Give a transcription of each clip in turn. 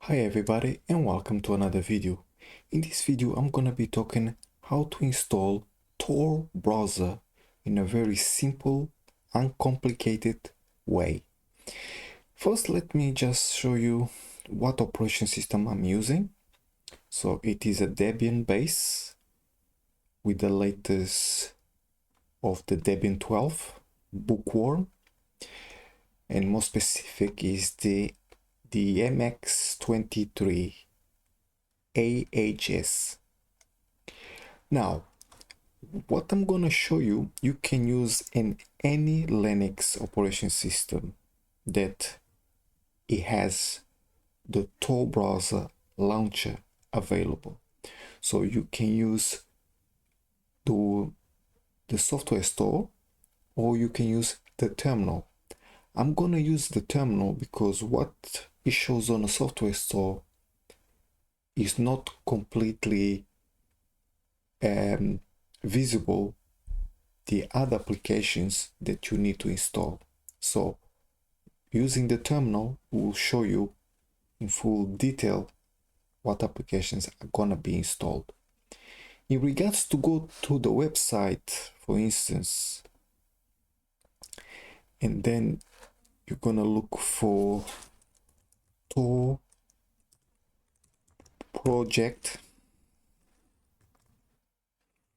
Hi everybody and welcome to another video. In this video I'm gonna be talking how to install Tor browser in a very simple, uncomplicated way. First let me just show you what operation system I'm using. So it is a Debian base with the latest of the Debian 12 bookworm, and more specific is the MX23 AHS. Now, what I'm gonna show you, you can use in any Linux operation system that it has the Tor browser launcher available. So you can use the software store, or you can use the terminal. I'm gonna use the terminal because what it shows on the software store is not completely visible the other applications that you need to install. So using the terminal will show you in full detail what applications are gonna be installed. In regards to go to the website, for instance, and then you're gonna look for Tor project,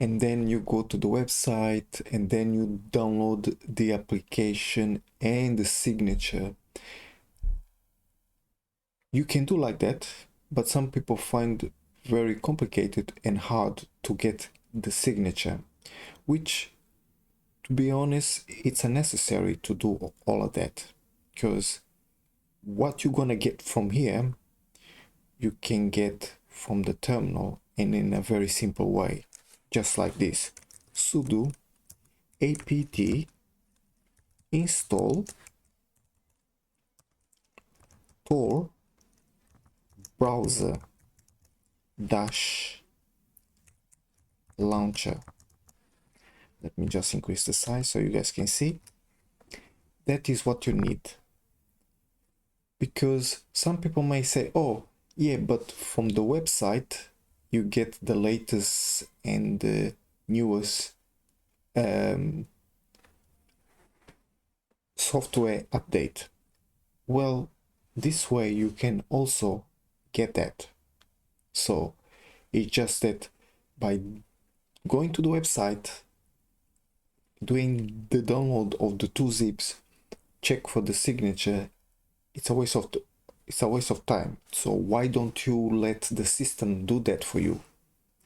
and then you go to the website and then you download the application and the signature. You can do like that, but some people find very complicated and hard to get the signature, which, to be honest, it's unnecessary to do all of that, because what you're gonna get from here you can get from the terminal, and in a very simple way, just like this: sudo apt install tor browser dash launcher. Let me just increase the size so you guys can see. That is what you need, because some people may say, oh yeah, but from the website you get the latest and the newest software update. Well, this way you can also get that. So it's just that by going to the website, doing the download of the two zips, check for the signature, it's a waste of time. So why don't you let the system do that for you?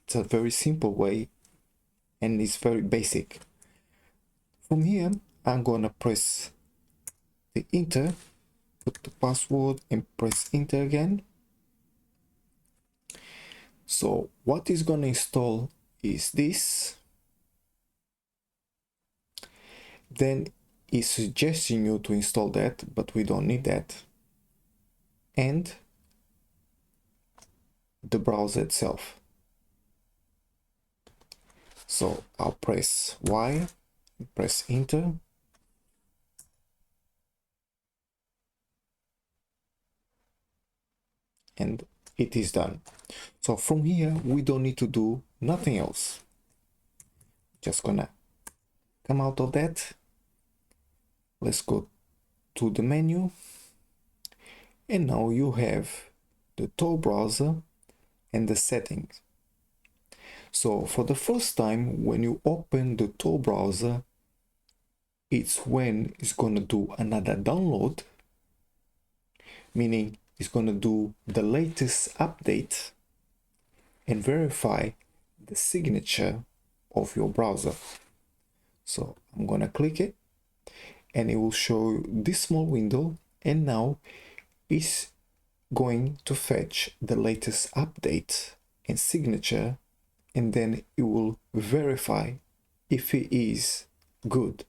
It's a very simple way and it's very basic. From here I'm gonna press the enter, put the password and press enter again. So what is gonna install is this. Then it's suggesting you to install that, but we don't need that, and the browser itself. So I'll press Y, press enter, and it is done. So from here we don't need to do nothing else. Just gonna come out of that. Let's go to the menu, and now you have the Tor browser and the settings. So for the first time when you open the Tor browser, it's when it's gonna do another download, meaning it's gonna do the latest update and verify the signature of your browser. So I'm gonna click it and it will show this small window, and now it's going to fetch the latest update and signature, and then it will verify if it is good.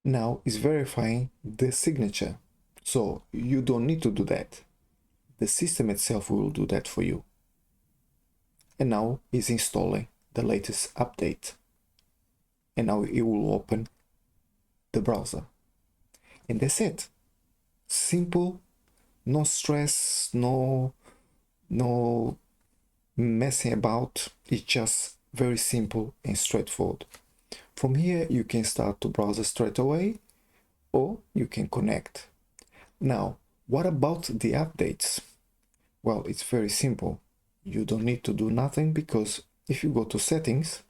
Now it's verifying the signature. So you don't need to do that. The system itself will do that for you. And now it's installing the latest update. And now it will open the browser. And that's it. Simple, no stress, no messing about. It's just very simple and straightforward. From here you can start to browse straight away, or you can connect. Now, what about the updates? Well, it's very simple. You don't need to do nothing, because if you go to settings,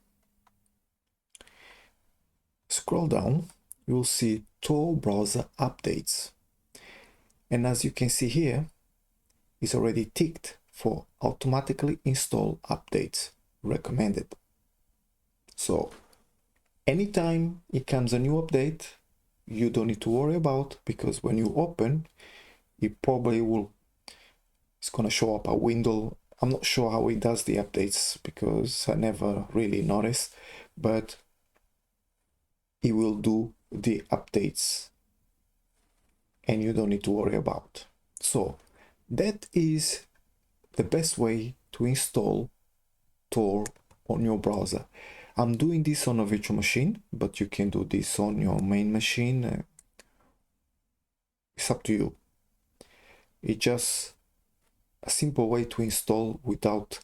scroll down, you'll see Tor browser updates. And as you can see here, it's already ticked for automatically install updates recommended. So anytime it comes a new update, you don't need to worry about, because when you open, it probably will, it's gonna show up a window. I'm not sure how it does the updates, because I never really noticed, but it will do the updates and you don't need to worry about. So that is the best way to install Tor on your browser. I'm doing this on a virtual machine, but you can do this on your main machine. It's up to you. It's just a simple way to install without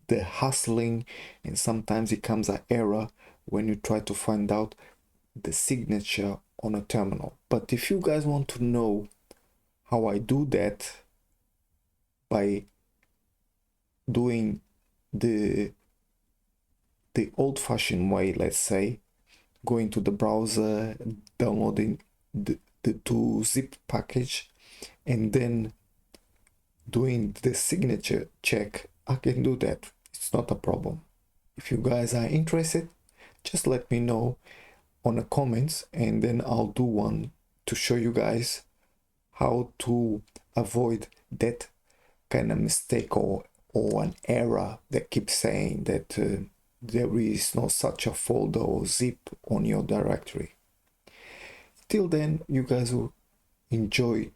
the hustling, and sometimes it comes an error when you try to find out the signature on a terminal. But if you guys want to know how I do that by doing the old-fashioned way, let's say, going to the browser, downloading the to zip package, and then doing the signature check, I can do that. It's not a problem. If you guys are interested, just let me know on the comments, and then I'll do one to show you guys how to avoid that kind of mistake or an error that keeps saying that there is no such a folder or zip on your directory. Till then, you guys will enjoy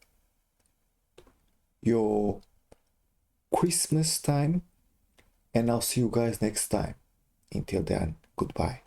your Christmas time, and I'll see you guys next time. Until then, goodbye.